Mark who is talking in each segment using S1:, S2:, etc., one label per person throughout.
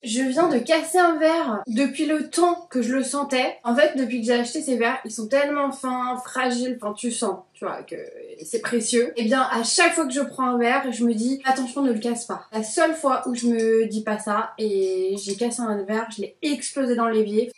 S1: Je viens de casser un verre depuis le temps que je le sentais. En fait, depuis que j'ai acheté ces verres, ils sont tellement fins, fragiles, enfin tu sens, tu vois, que c'est précieux. Et bien, à chaque fois que je prends un verre, je me dis attention, ne le casse pas. La seule fois où je me dis pas ça, et j'ai cassé un verre, je l'ai explosé dans l'évier.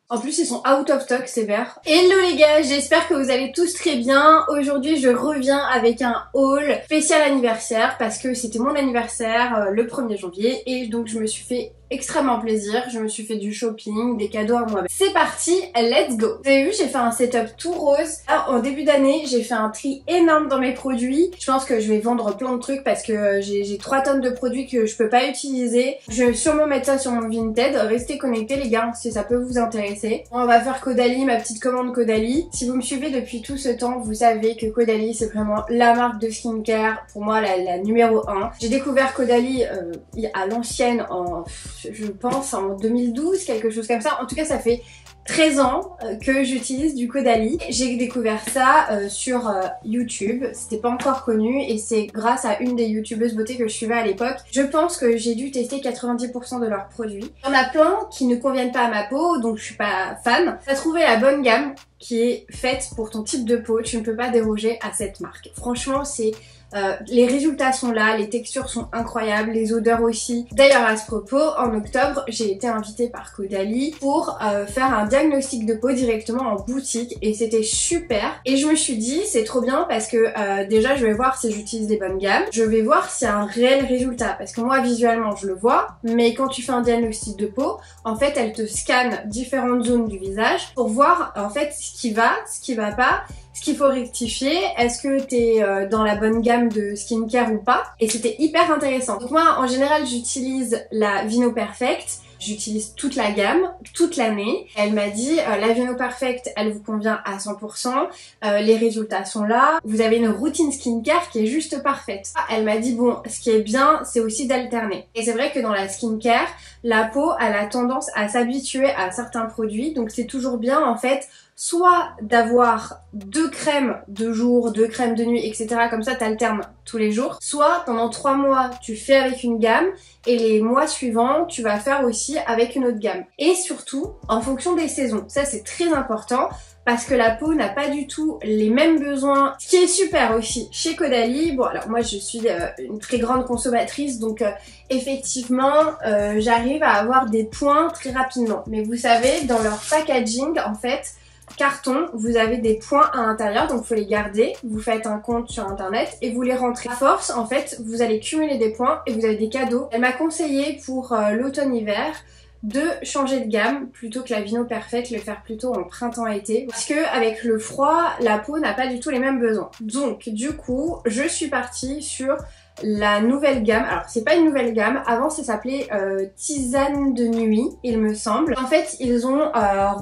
S1: En plus, ils sont out of stock ces verres. Hello les gars, j'espère que vous allez tous très bien. Aujourd'hui, je reviens avec un haul spécial anniversaire parce que c'était mon anniversaire le 1er janvier et donc je me suis fait extrêmement plaisir. Je me suis fait du shopping, des cadeaux à moi-même. C'est parti, let's go. Vous avez vu, j'ai fait un setup tout rose. Alors, en début d'année, j'ai fait un tri énorme dans mes produits. Je pense que je vais vendre plein de trucs parce que j'ai 3 tonnes de produits que je peux pas utiliser. Je vais sûrement mettre ça sur mon Vinted. Restez connectés les gars si ça peut vous intéresser. On va faire Caudalie, ma petite commande Caudalie. Si vous me suivez depuis tout ce temps, vous savez que Caudalie c'est vraiment la marque de skincare. Pour moi, la numéro 1. J'ai découvert Caudalie à l'ancienne je pense en 2012, quelque chose comme ça. En tout cas, ça fait 13 ans que j'utilise du Caudalie. J'ai découvert ça sur YouTube, c'était pas encore connu et c'est grâce à une des youtubeuses beauté que je suivais à l'époque. Je pense que j'ai dû tester 90% de leurs produits. Il y en a plein qui ne conviennent pas à ma peau, donc je suis pas fan. T'as trouvé la bonne gamme qui est faite pour ton type de peau, tu ne peux pas déroger à cette marque. Franchement, c'est... les résultats sont là, les textures sont incroyables, les odeurs aussi. D'ailleurs à ce propos, en octobre, j'ai été invitée par Caudalie pour faire un diagnostic de peau directement en boutique et c'était super. Et je me suis dit c'est trop bien parce que déjà je vais voir si j'utilise des bonnes gammes, je vais voir s'il y a un réel résultat parce que moi visuellement je le vois, mais quand tu fais un diagnostic de peau, en fait elle te scanne différentes zones du visage pour voir en fait ce qui va pas, ce qu'il faut rectifier, est-ce que t'es dans la bonne gamme de skincare ou pas, et c'était hyper intéressant. Donc moi en général j'utilise la Vino Perfect, j'utilise toute la gamme, toute l'année. Elle m'a dit la Vino Perfect elle vous convient à 100%, les résultats sont là, vous avez une routine skincare qui est juste parfaite. Elle m'a dit bon, ce qui est bien c'est aussi d'alterner. Et c'est vrai que dans la skincare, la peau elle a tendance à s'habituer à certains produits, donc c'est toujours bien en fait soit d'avoir 2 crèmes de jour, 2 crèmes de nuit, etc. Comme ça, t'alternes tous les jours. Soit pendant 3 mois, tu fais avec une gamme et les mois suivants, tu vas faire aussi avec une autre gamme. Et surtout, en fonction des saisons. Ça, c'est très important parce que la peau n'a pas du tout les mêmes besoins. Ce qui est super aussi chez Caudalie, bon alors moi je suis une très grande consommatrice donc effectivement j'arrive à avoir des points très rapidement. Mais vous savez, dans leur packaging en fait, carton, vous avez des points à l'intérieur, donc il faut les garder, vous faites un compte sur internet et vous les rentrez. À force, en fait, vous allez cumuler des points et vous avez des cadeaux. Elle m'a conseillé pour l'automne-hiver de changer de gamme plutôt que la Vino Perfect, le faire plutôt en printemps-été parce que avec le froid, la peau n'a pas du tout les mêmes besoins. Donc du coup, je suis partie sur la nouvelle gamme. Alors c'est pas une nouvelle gamme, avant ça s'appelait Tisane de nuit il me semble. En fait ils ont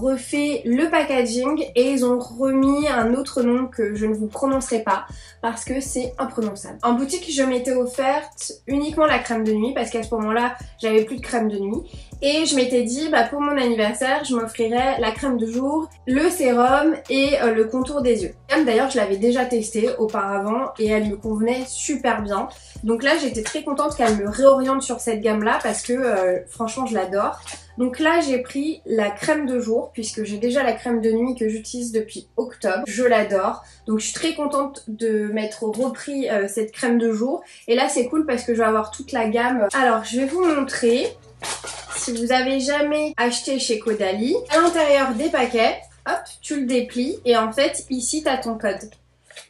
S1: refait le packaging et ils ont remis un autre nom que je ne vous prononcerai pas parce que c'est imprononçable. En boutique je m'étais offerte uniquement la crème de nuit parce qu'à ce moment là j'avais plus de crème de nuit et je m'étais dit bah pour mon anniversaire je m'offrirais la crème de jour, le sérum et le contour des yeux. D'ailleurs je l'avais déjà testé auparavant et elle me convenait super bien. Donc là j'étais très contente qu'elle me réoriente sur cette gamme là parce que franchement je l'adore. Donc là j'ai pris la crème de jour puisque j'ai déjà la crème de nuit que j'utilise depuis octobre. Je l'adore. Donc je suis très contente de m'être repris cette crème de jour. Et là c'est cool parce que je vais avoir toute la gamme. Alors je vais vous montrer. Si vous avez jamais acheté chez Caudalie, à l'intérieur des paquets, hop, tu le déplies et en fait ici t'as ton code.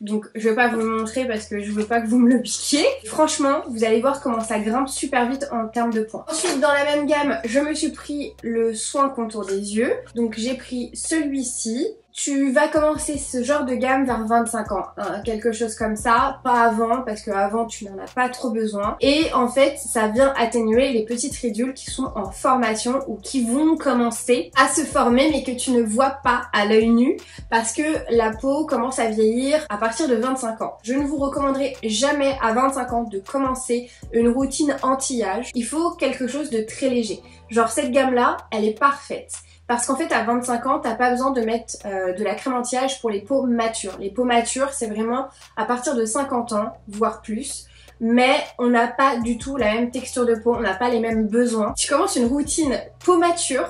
S1: Donc je vais pas vous le montrer parce que je veux pas que vous me le piquiez. Franchement, vous allez voir comment ça grimpe super vite en termes de points. Ensuite, dans la même gamme, je me suis pris le soin contour des yeux. Donc j'ai pris celui-ci. Tu vas commencer ce genre de gamme vers 25 ans, hein, quelque chose comme ça, pas avant parce que avant tu n'en as pas trop besoin. Et en fait ça vient atténuer les petites ridules qui sont en formation ou qui vont commencer à se former mais que tu ne vois pas à l'œil nu parce que la peau commence à vieillir à partir de 25 ans. Je ne vous recommanderai jamais à 25 ans de commencer une routine anti-âge. Il faut quelque chose de très léger. Genre cette gamme là, elle est parfaite. Parce qu'en fait à 25 ans, t'as pas besoin de mettre de la crème anti-âge pour les peaux matures. Les peaux matures, c'est vraiment à partir de 50 ans, voire plus. mais on n'a pas du tout la même texture de peau, on n'a pas les mêmes besoins. Tu commences une routine peau mature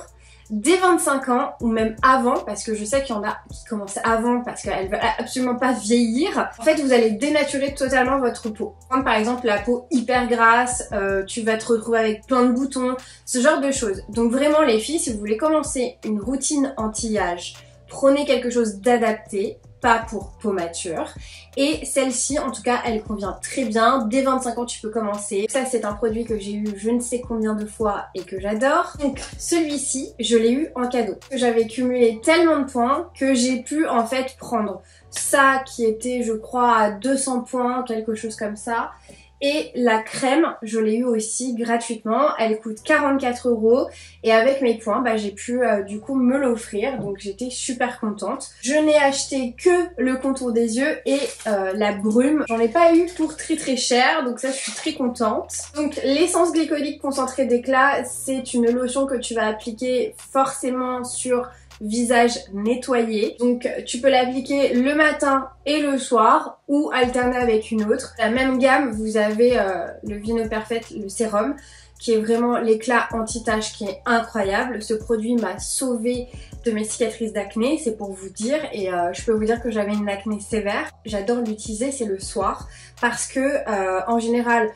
S1: dès 25 ans ou même avant, parce que je sais qu'il y en a qui commencent avant parce qu'elles veulent absolument pas vieillir. En fait, vous allez dénaturer totalement votre peau. Par exemple, la peau hyper grasse, tu vas te retrouver avec plein de boutons, ce genre de choses. Donc vraiment les filles, si vous voulez commencer une routine anti-âge, prenez quelque chose d'adapté, pas pour peau mature. Et celle-ci, en tout cas, elle convient très bien. Dès 25 ans, tu peux commencer. Ça, c'est un produit que j'ai eu je ne sais combien de fois et que j'adore. Donc, celui-ci, je l'ai eu en cadeau. J'avais cumulé tellement de points que j'ai pu, en fait, prendre ça qui était, je crois, à 200 points, quelque chose comme ça. Et la crème, je l'ai eu aussi gratuitement, elle coûte 44 € et avec mes points, bah, j'ai pu du coup me l'offrir, donc j'étais super contente. Je n'ai acheté que le contour des yeux et la brume, j'en ai pas eu pour très très cher, donc ça je suis très contente. Donc l'essence glycolique concentrée d'éclat, c'est une lotion que tu vas appliquer forcément sur visage nettoyé. Donc tu peux l'appliquer le matin et le soir ou alterner avec une autre. La même gamme, vous avez le Vino Perfect, le sérum, qui est vraiment l'éclat anti-tache qui est incroyable. Ce produit m'a sauvée de mes cicatrices d'acné, c'est pour vous dire, et je peux vous dire que j'avais une acné sévère. J'adore l'utiliser, c'est le soir, parce que en général,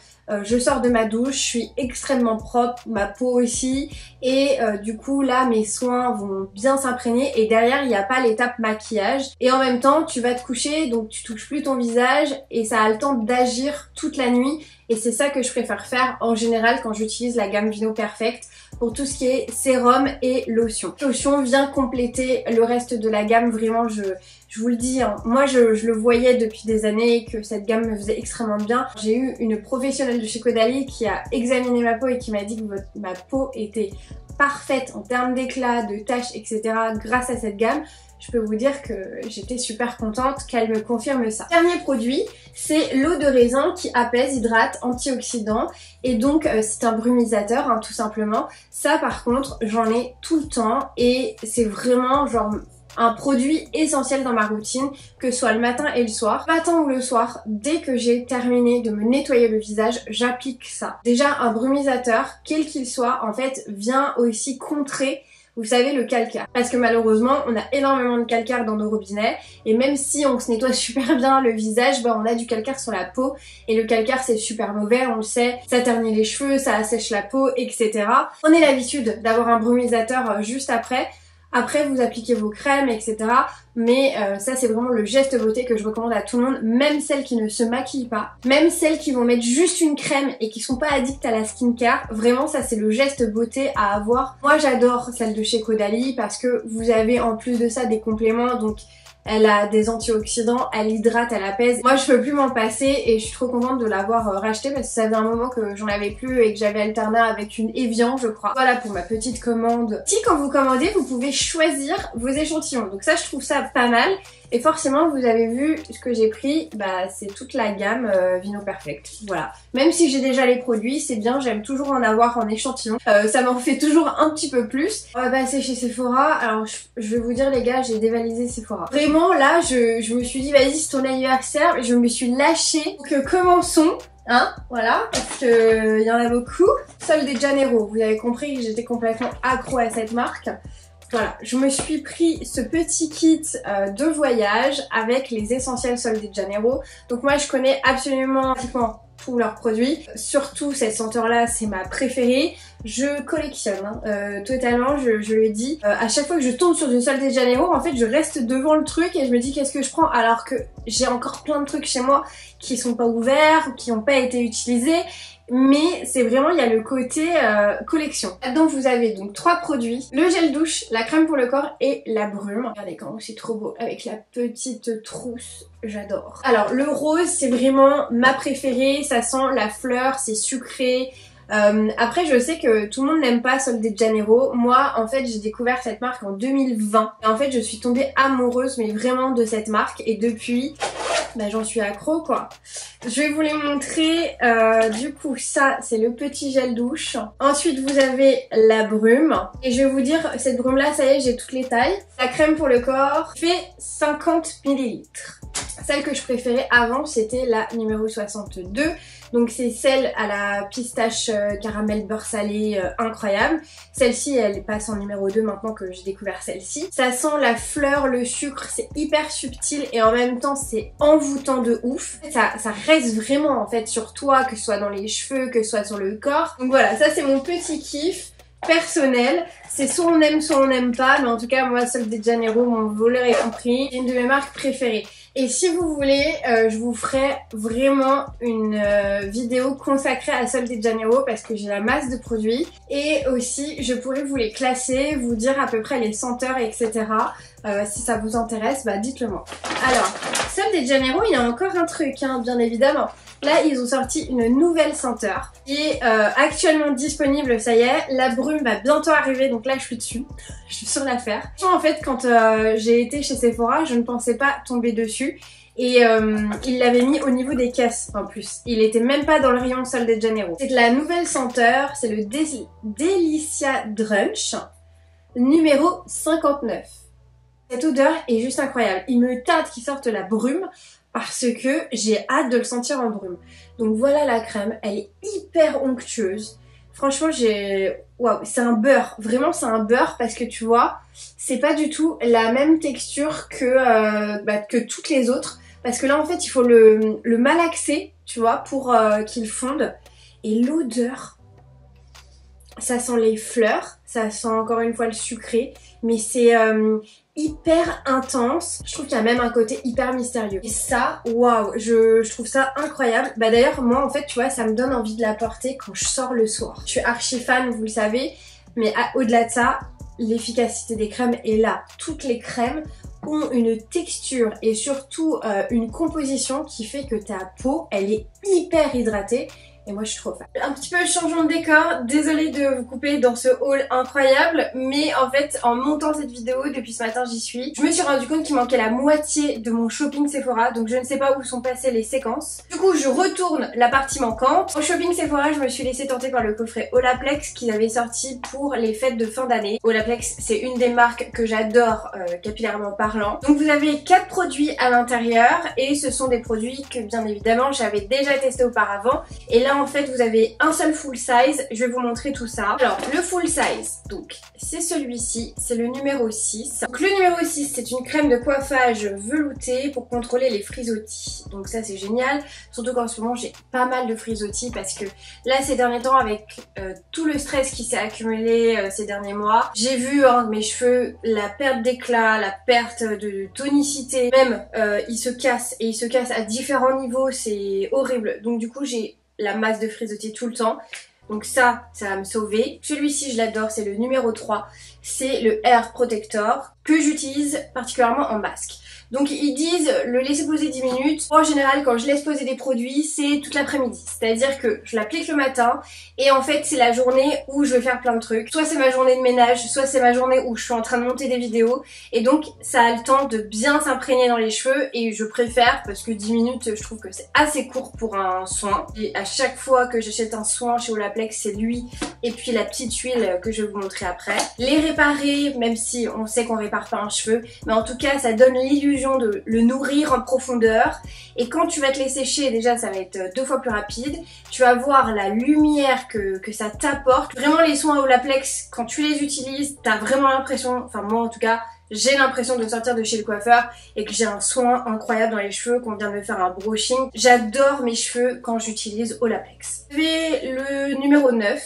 S1: je sors de ma douche, je suis extrêmement propre, ma peau aussi, et du coup là mes soins vont bien s'imprégner et derrière il n'y a pas l'étape maquillage. Et en même temps tu vas te coucher, donc tu touches plus ton visage et ça a le temps d'agir toute la nuit. Et c'est ça que je préfère faire en général quand j'utilise la gamme Vino Perfect pour tout ce qui est sérum et lotion. Lotion vient compléter le reste de la gamme, vraiment je vous le dis, hein, moi je le voyais depuis des années que cette gamme me faisait extrêmement bien. J'ai eu une professionnelle de chez Caudalie qui a examiné ma peau et qui m'a dit que ma peau était parfaite en termes d'éclat, de taches, etc. grâce à cette gamme. Je peux vous dire que j'étais super contente qu'elle me confirme ça. Dernier produit, c'est l'eau de raisin qui apaise, hydrate, antioxydant et donc c'est un brumisateur hein, tout simplement. Ça par contre j'en ai tout le temps et c'est vraiment genre un produit essentiel dans ma routine, que ce soit le matin et le soir. Le matin ou le soir, dès que j'ai terminé de me nettoyer le visage, j'applique ça. Déjà un brumisateur, quel qu'il soit, en fait vient aussi contrer, vous savez, le calcaire. Parce que malheureusement, on a énormément de calcaire dans nos robinets et même si on se nettoie super bien le visage, bah, on a du calcaire sur la peau et le calcaire c'est super mauvais, on le sait, ça ternit les cheveux, ça assèche la peau, etc. On a l'habitude d'avoir un brumisateur juste après. Après vous appliquez vos crèmes, etc. Mais ça c'est vraiment le geste beauté que je recommande à tout le monde, même celles qui ne se maquillent pas, même celles qui vont mettre juste une crème et qui sont pas addictes à la skincare. Vraiment ça c'est le geste beauté à avoir. Moi j'adore celle de chez Caudalie parce que vous avez en plus de ça des compléments, donc elle a des antioxydants, elle hydrate, elle apaise. Moi je peux plus m'en passer et je suis trop contente de l'avoir rachetée parce que ça faisait un moment que j'en avais plus et que j'avais alterné avec une Evian je crois. Voilà pour ma petite commande. Si quand vous commandez vous pouvez choisir vos échantillons, donc ça je trouve ça pas mal. Et forcément vous avez vu ce que j'ai pris, bah c'est toute la gamme Vino Perfect. Voilà. Même si j'ai déjà les produits, c'est bien, j'aime toujours en avoir en échantillon. Ça m'en fait toujours un petit peu plus. On va passer chez Sephora. Alors je vais vous dire les gars, j'ai dévalisé Sephora. Vraiment là je me suis dit vas-y c'est ton anniversaire et je me suis lâchée. Donc commençons. Hein, voilà, parce que y en a beaucoup. Sol de Janeiro, vous avez compris que j'étais complètement accro à cette marque. Voilà, je me suis pris ce petit kit de voyage avec les essentiels Sol de Janeiro. Donc moi je connais absolument tous leurs produits. Surtout cette senteur là c'est ma préférée. Je collectionne hein, totalement, je le dis. À chaque fois que je tombe sur une Sol de Janeiro, en fait je reste devant le truc et je me dis qu'est-ce que je prends alors que j'ai encore plein de trucs chez moi qui sont pas ouverts ou qui n'ont pas été utilisés. Mais c'est vraiment, il y a le côté collection. Là-dedans vous avez donc 3 produits, le gel douche, la crème pour le corps et la brume. Regardez quand c'est trop beau avec la petite trousse, j'adore. Alors le rose c'est vraiment ma préférée, ça sent la fleur, c'est sucré. Après je sais que tout le monde n'aime pas Sol de Janeiro. Moi en fait j'ai découvert cette marque en 2020 et en fait je suis tombée amoureuse mais vraiment de cette marque et depuis bah, j'en suis accro quoi. Je vais vous les montrer. Du coup ça c'est le petit gel douche. Ensuite vous avez la brume et je vais vous dire cette brume là ça y est j'ai toutes les tailles. La crème pour le corps fait 50 ml. Celle que je préférais avant, c'était la numéro 62. Donc c'est celle à la pistache caramel beurre salé incroyable. Celle-ci, elle passe en numéro 2 maintenant que j'ai découvert celle-ci. Ça sent la fleur, le sucre, c'est hyper subtil et en même temps c'est envoûtant de ouf. Ça reste vraiment en fait sur toi, que ce soit dans les cheveux, que ce soit sur le corps. Donc voilà, ça c'est mon petit kiff personnel. C'est soit on aime soit on n'aime pas, mais en tout cas moi Sol de Janeiro, mon voleur est compris, c'est une de mes marques préférées. Et si vous voulez, je vous ferai vraiment une vidéo consacrée à Sol de Janeiro parce que j'ai la masse de produits et aussi je pourrais vous les classer, vous dire à peu près les senteurs etc. Si ça vous intéresse, bah dites-le moi. Alors, Sol de Janeiro, il y a encore un truc hein, bien évidemment. Là, ils ont sorti une nouvelle senteur qui est actuellement disponible, ça y est. La brume va bientôt arriver, donc là, je suis dessus. Je suis sur l'affaire. En fait, quand j'ai été chez Sephora, je ne pensais pas tomber dessus. Et il l'avait mis au niveau des caisses en plus. Il était même pas dans le rayon Sol de Janeiro. C'est de la nouvelle senteur, c'est le Delicia Drunch numéro 59. Cette odeur est juste incroyable. Il me tarde qu'il sorte la brume parce que j'ai hâte de le sentir en brume. Donc voilà la crème, elle est hyper onctueuse. Franchement, waouh, c'est un beurre. Vraiment, c'est un beurre parce que tu vois, c'est pas du tout la même texture que toutes les autres. Parce que là, en fait, il faut le malaxer, tu vois, pour qu'il fonde. Et l'odeur, ça sent les fleurs, ça sent encore une fois le sucré, mais c'est hyper intense. Je trouve qu'il y a même un côté hyper mystérieux. Et ça, waouh, je trouve ça incroyable. Bah d'ailleurs, moi en fait, tu vois, ça me donne envie de la porter quand je sors le soir. Je suis archi fan, vous le savez, mais au-delà de ça, l'efficacité des crèmes est là. Toutes les crèmes ont une texture et surtout une composition qui fait que ta peau, elle est hyper hydratée. Et moi je suis trop fan. Un petit peu changement de décor, désolée de vous couper dans ce haul incroyable, mais en fait en montant cette vidéo, depuis ce matin j'y suis, je me suis rendu compte qu'il manquait la moitié de mon shopping Sephora, donc je ne sais pas où sont passées les séquences. Du coup je retourne la partie manquante. Au shopping Sephora, je me suis laissée tenter par le coffret Olaplex qu'ils avaient sorti pour les fêtes de fin d'année. Olaplex c'est une des marques que j'adore capillairement parlant. Donc vous avez 4 produits à l'intérieur et ce sont des produits que bien évidemment j'avais déjà testé auparavant. Et là en fait vous avez un seul full size, je vais vous montrer tout ça. Alors le full size, donc c'est celui-ci, c'est le numéro 6. Donc le numéro 6 c'est une crème de coiffage veloutée pour contrôler les frisottis. Donc ça c'est génial, surtout qu'en ce moment j'ai pas mal de frisottis parce que là ces derniers temps avec tout le stress qui s'est accumulé ces derniers mois, j'ai vu mes cheveux, la perte d'éclat, la perte de tonicité, même ils se cassent et ils se cassent à différents niveaux, c'est horrible. Donc du coup j'ai la masse de frisottis tout le temps. Donc ça va me sauver. Celui-ci, je l'adore, c'est le numéro 3. C'est le Hair Protector que j'utilise particulièrement en masque. Donc ils disent le laisser poser 10 minutes. En général, quand je laisse poser des produits, c'est toute l'après-midi. C'est-à-dire que je l'applique le matin et en fait c'est la journée où je vais faire plein de trucs. Soit c'est ma journée de ménage, soit c'est ma journée où je suis en train de monter des vidéos. Et donc ça a le temps de bien s'imprégner dans les cheveux et je préfère parce que 10 minutes je trouve que c'est assez court pour un soin. Et à chaque fois que j'achète un soin chez Olaplex, c'est lui et puis la petite huile que je vais vous montrer après. Les réparer, même si on sait qu'on répare pas un cheveu, mais en tout cas ça donne l'illusion de le nourrir en profondeur. Et quand tu vas te les sécher, déjà ça va être 2 fois plus rapide. Tu vas voir la lumière que ça t'apporte. Vraiment les soins Olaplex, quand tu les utilises, t'as vraiment l'impression, enfin moi en tout cas, j'ai l'impression de sortir de chez le coiffeur et que j'ai un soin incroyable dans les cheveux, qu'on vient de me faire un brushing. J'adore mes cheveux quand j'utilise Olaplex. J'ai le numéro 9,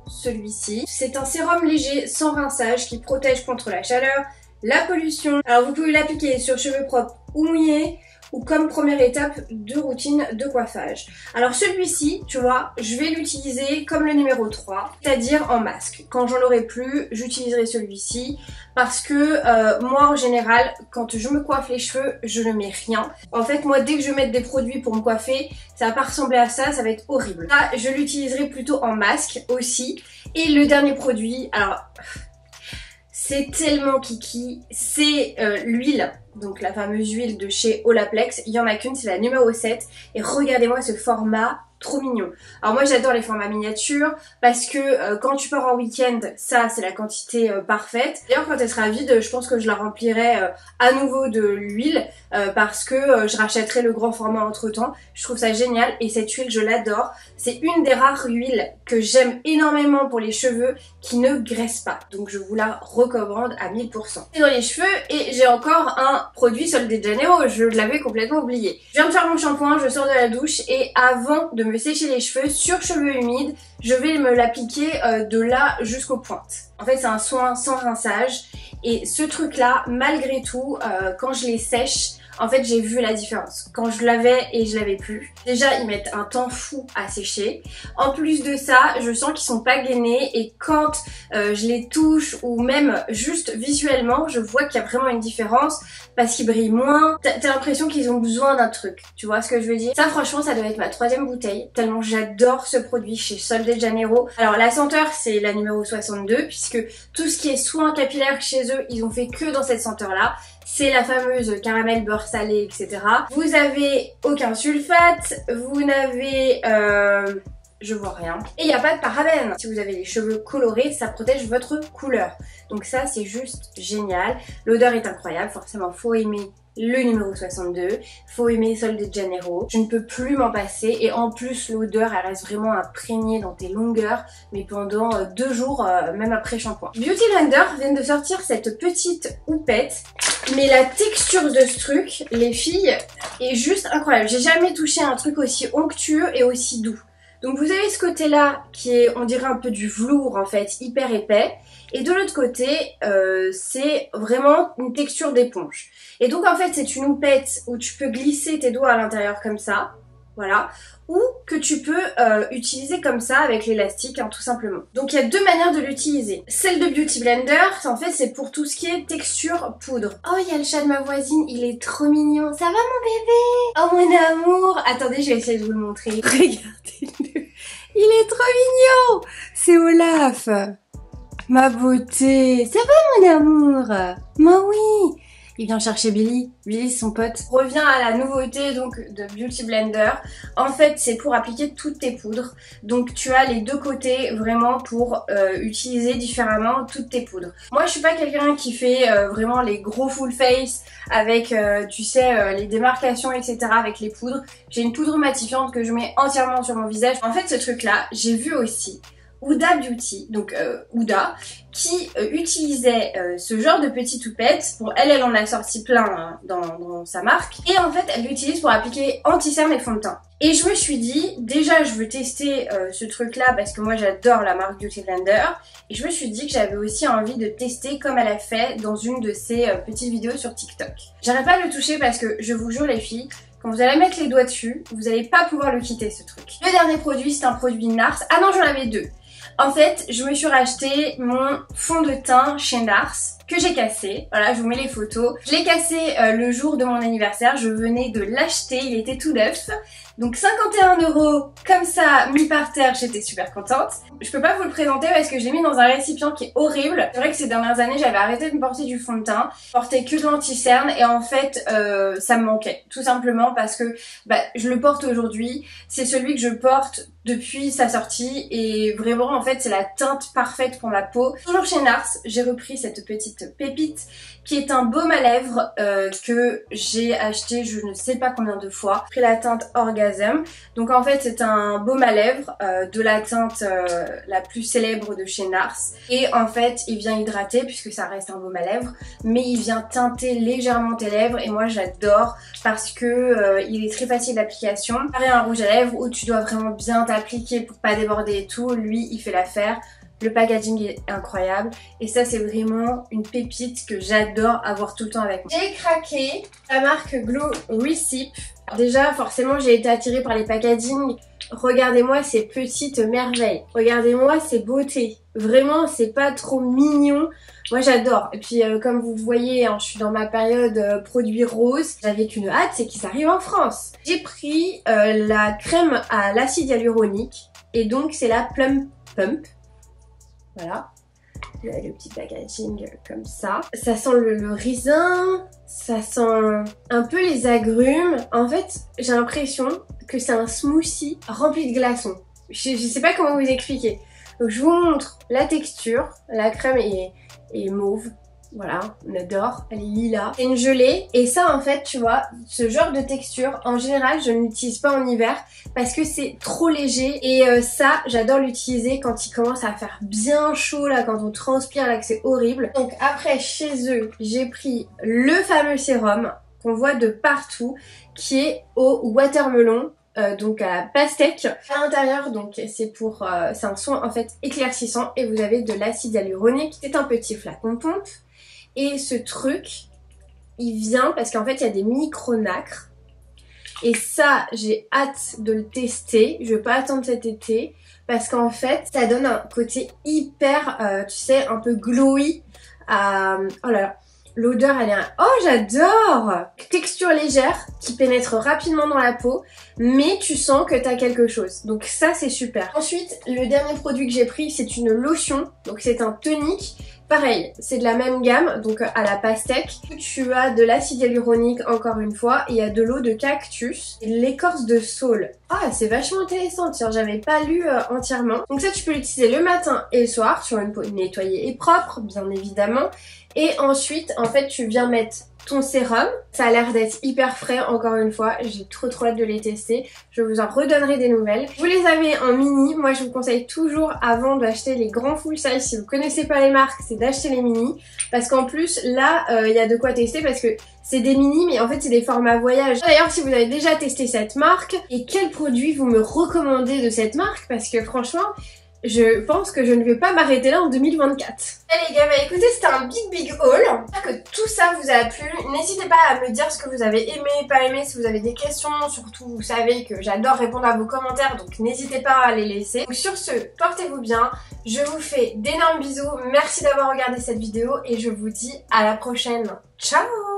S1: celui-ci. C'est un sérum léger sans rinçage qui protège contre la chaleur, la pollution. Alors vous pouvez l'appliquer sur cheveux propres ou mouillés ou comme première étape de routine de coiffage. Alors celui-ci, tu vois, je vais l'utiliser comme le numéro 3, c'est-à-dire en masque. Quand j'en aurai plus, j'utiliserai celui-ci parce que moi en général, quand je me coiffe les cheveux, je ne mets rien. En fait, moi dès que je vais mettre des produits pour me coiffer, ça va pas ressembler à ça, ça va être horrible. Ça, je l'utiliserai plutôt en masque aussi. Et le dernier produit, alors c'est tellement kiki, c'est l'huile, donc la fameuse huile de chez Olaplex. Il y en a qu'une, c'est la numéro 7. Et regardez-moi ce format trop mignon. Alors moi j'adore les formats miniatures parce que quand tu pars en week-end, ça c'est la quantité parfaite. D'ailleurs quand elle sera vide, je pense que je la remplirai à nouveau de l'huile parce que je rachèterai le grand format entre temps. Je trouve ça génial et cette huile je l'adore. C'est une des rares huiles que j'aime énormément pour les cheveux qui ne graissent pas. Donc je vous la recommande à 1000%. C'est dans les cheveux et j'ai encore un produit Sol de Janeiro, je l'avais complètement oublié. Je viens de faire mon shampoing, je sors de la douche et avant de me sécher les cheveux sur cheveux humides, je vais me l'appliquer de là jusqu'aux pointes. En fait c'est un soin sans rinçage et ce truc là, malgré tout, quand je les sèche, en fait j'ai vu la différence. Quand je l'avais et je l'avais plus. Déjà ils mettent un temps fou à sécher. En plus de ça, je sens qu'ils sont pas gainés et quand je les touche ou même juste visuellement, je vois qu'il y a vraiment une différence parce qu'ils brillent moins. T'as l'impression qu'ils ont besoin d'un truc. Tu vois ce que je veux dire? Ça franchement ça doit être ma 3e bouteille tellement j'adore ce produit chez Sol de Janeiro. Alors la senteur c'est la numéro 62 puisque tout ce qui est soins capillaires chez eux, ils ont fait que dans cette senteur là. C'est la fameuse caramel beurre salé, etc. Vous avez aucun sulfate, vous n'avez... je vois rien. Et il n'y a pas de parabènes. Si vous avez les cheveux colorés, ça protège votre couleur. Donc ça, c'est juste génial. L'odeur est incroyable. Forcément, faut aimer le numéro 62. Faut aimer Sol de Janeiro. Je ne peux plus m'en passer. Et en plus, l'odeur, elle reste vraiment imprégnée dans tes longueurs. Mais pendant 2 jours, même après shampoing. Beauty Blender vient de sortir cette petite houppette. Mais la texture de ce truc, les filles, est juste incroyable. J'ai jamais touché un truc aussi onctueux et aussi doux. Donc vous avez ce côté-là qui est, on dirait un peu du velours en fait, hyper épais. Et de l'autre côté, c'est vraiment une texture d'éponge. Et donc en fait, c'est une houppette où tu peux glisser tes doigts à l'intérieur comme ça. Voilà. Ou que tu peux utiliser comme ça avec l'élastique, hein, tout simplement. Donc il y a 2 manières de l'utiliser. Celle de Beauty Blender, en fait c'est pour tout ce qui est texture poudre. Oh il y a le chat de ma voisine, il est trop mignon. Ça va mon bébé? Oh mon amour. Attendez, je vais essayer de vous le montrer. Regardez-le. Il est trop mignon. C'est Olaf. Ma beauté. Ça va mon amour? Moi oui. Il vient chercher Billy. Billy c'est son pote. On revient à la nouveauté donc de Beauty Blender. En fait c'est pour appliquer toutes tes poudres. Donc tu as les 2 côtés vraiment pour utiliser différemment toutes tes poudres. Moi je suis pas quelqu'un qui fait vraiment les gros full face avec tu sais les démarcations etc avec les poudres. J'ai une poudre matifiante que je mets entièrement sur mon visage. En fait ce truc là j'ai vu aussi Huda Beauty, donc Huda, qui utilisait ce genre de petite houppette. Pour elle en a sorti plein dans sa marque. Et en fait, elle l'utilise pour appliquer anti-cerne et fond de teint. Et je me suis dit, déjà je veux tester ce truc là parce que moi j'adore la marque Beauty Blender. Et je me suis dit que j'avais aussi envie de tester comme elle a fait dans une de ses petites vidéos sur TikTok. J'arrête pas de le toucher parce que je vous jure les filles, quand vous allez mettre les doigts dessus, vous n'allez pas pouvoir le quitter ce truc. Le dernier produit c'est un produit NARS. Ah non j'en avais 2. En fait, je me suis racheté mon fond de teint chez NARS que j'ai cassé. Voilà, je vous mets les photos. Je l'ai cassé le jour de mon anniversaire. Je venais de l'acheter, il était tout neuf. Donc 51 € comme ça, mis par terre, j'étais super contente. Je peux pas vous le présenter parce que je l'ai mis dans un récipient qui est horrible. C'est vrai que ces dernières années, j'avais arrêté de me porter du fond de teint. Je portais que de l'anti-cerne et en fait, ça me manquait. Tout simplement parce que je le porte aujourd'hui. C'est celui que je porte depuis sa sortie et vraiment en fait c'est la teinte parfaite pour ma peau. Toujours chez NARS, j'ai repris cette petite pépite qui est un baume à lèvres que j'ai acheté je ne sais pas combien de fois. J'ai pris la teinte Orgasm. Donc en fait c'est un baume à lèvres de la teinte la plus célèbre de chez NARS. Et en fait il vient hydrater puisque ça reste un baume à lèvres, mais il vient teinter légèrement tes lèvres et moi j'adore parce que il est très facile d'application. Pareil un rouge à lèvres où tu dois vraiment bien t'appliquer pour pas déborder et tout, lui il fait l'affaire. Le packaging est incroyable et ça c'est vraiment une pépite que j'adore avoir tout le temps avec moi. J'ai craqué la marque Glow Recip. Déjà forcément j'ai été attirée par les packaging. Regardez-moi ces petites merveilles. Regardez-moi ces beautés. Vraiment c'est pas trop mignon. Moi j'adore. Et puis comme vous voyez hein, je suis dans ma période produits roses. J'avais qu'une hâte, c'est qu'ils arrivent en France. J'ai pris la crème à l'acide hyaluronique et donc c'est la Plum Pump. Voilà. le petit packaging comme ça. Ça sent le raisin, ça sent un peu les agrumes. En fait, j'ai l'impression que c'est un smoothie rempli de glaçons. Je sais pas comment vous expliquer. Donc je vous montre la texture. La crème est mauve. Voilà, on adore, elle est lilas. C'est une gelée et ça en fait tu vois, ce genre de texture en général je ne l'utilise pas en hiver parce que c'est trop léger et ça j'adore l'utiliser quand il commence à faire bien chaud là, quand on transpire là que c'est horrible. Donc après chez eux j'ai pris le fameux sérum qu'on voit de partout qui est au watermelon. Donc à la pastèque. À l'intérieur donc c'est un soin en fait éclaircissant et vous avez de l'acide hyaluronique. C'est un petit flacon pompe. Et ce truc, il vient parce qu'en fait, il y a des micro-nacres. Et ça, j'ai hâte de le tester. Je vais pas attendre cet été. Parce qu'en fait, ça donne un côté hyper, tu sais, un peu glowy. Oh là là, l'odeur, elle est... Oh, j'adore! Texture légère qui pénètre rapidement dans la peau. Mais tu sens que t'as quelque chose. Donc ça, c'est super. Ensuite, le dernier produit que j'ai pris, c'est une lotion. Donc c'est un tonique. Pareil, c'est de la même gamme, donc à la pastèque. Tu as de l'acide hyaluronique encore une fois, et il y a de l'eau de cactus et de l'écorce de saule. Ah, c'est vachement intéressant, tiens, j'avais pas lu entièrement. Donc ça, tu peux l'utiliser le matin et le soir sur une peau nettoyée et propre, bien évidemment. Et ensuite, en fait, tu viens mettre ton sérum. Ça a l'air d'être hyper frais, encore une fois. J'ai trop hâte de les tester. Je vous en redonnerai des nouvelles. Vous les avez en mini. Moi, je vous conseille toujours, avant d'acheter les grands full size, si vous connaissez pas les marques, c'est d'acheter les mini. Parce qu'en plus, là, il y a de quoi tester parce que c'est des mini, mais en fait, c'est des formats voyage. D'ailleurs, si vous avez déjà testé cette marque, et quel produit vous me recommandez de cette marque? Parce que franchement, je pense que je ne vais pas m'arrêter là en 2024. Allez les gars, bah écoutez, c'était un big haul. J'espère que tout ça vous a plu. N'hésitez pas à me dire ce que vous avez aimé, pas aimé, si vous avez des questions. Surtout, vous savez que j'adore répondre à vos commentaires, donc n'hésitez pas à les laisser. Donc sur ce, portez-vous bien. Je vous fais d'énormes bisous. Merci d'avoir regardé cette vidéo et je vous dis à la prochaine. Ciao!